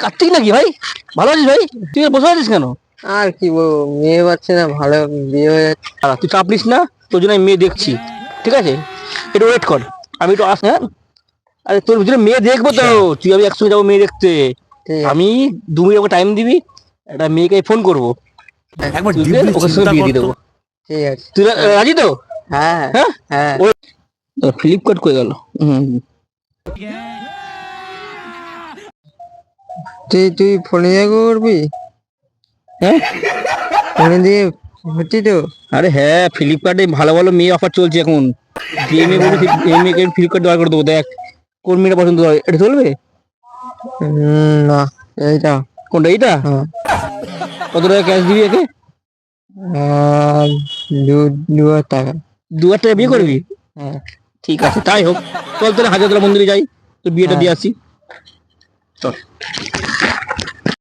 কার্তিক নাকি ভাই? ভালো আছিস ভাই? তুই আর বসে আছিস কেন? আর কি বলবো, মেয়ে পাচ্ছে না, ভালো বিয়ে হয়ে যাচ্ছে। তুই চাপ নিস না, তোর জন্য আমি মেয়ে দেখছি। ঠিক আছে, একটু ওয়েট কর, আমি একটু হ্যাঁ। আরে তোর জন্য মেয়ে দেখবো তো, তুই আমি একসঙ্গে যাবো মেয়ে দেখতে। ঠিক আছে। আমি 2 মিনিট ওকে টাইম দিবি, একটা মেয়েকে ফোন করবো, একবার তুই ডিপলি ওকে সঙ্গে চিন্তা বিয়ে দিয়ে করতো। দেবো। ঠিক আছে। তুই রাজি তো? হ্যাঁ হ্যাঁ, হ্যাঁ। ফ্লিপকার্ট করে গেল। তুই ফোনে দিয়ে করবি? হ্যাঁ, ফোনে দিয়ে হচ্ছি তো। আরে হ্যাঁ, ফ্লিপকার্টে ভালো ভালো মেয়ে অফার চলছে এখন। যে মেয়ে বলবি এই মেয়েকে ফ্লিপকার্ট দেওয়া করে দেবো। দেখ কোন মেয়েটা পছন্দ হয়, এটা চলবে? না, এইটা। কোনটা, এইটা? হ্যাঁ। কত টাকা ক্যাশ দিবি একে? আর 2,000 টাকা। 2,000 টাকা বিয়ে করবি? হ্যাঁ ঠিক আছে, তাই হোক। চল তাহলে হাজারতলা মন্দিরে যাই, তো বিয়েটা হ্যাঁ। দিয়ে আসি। চল।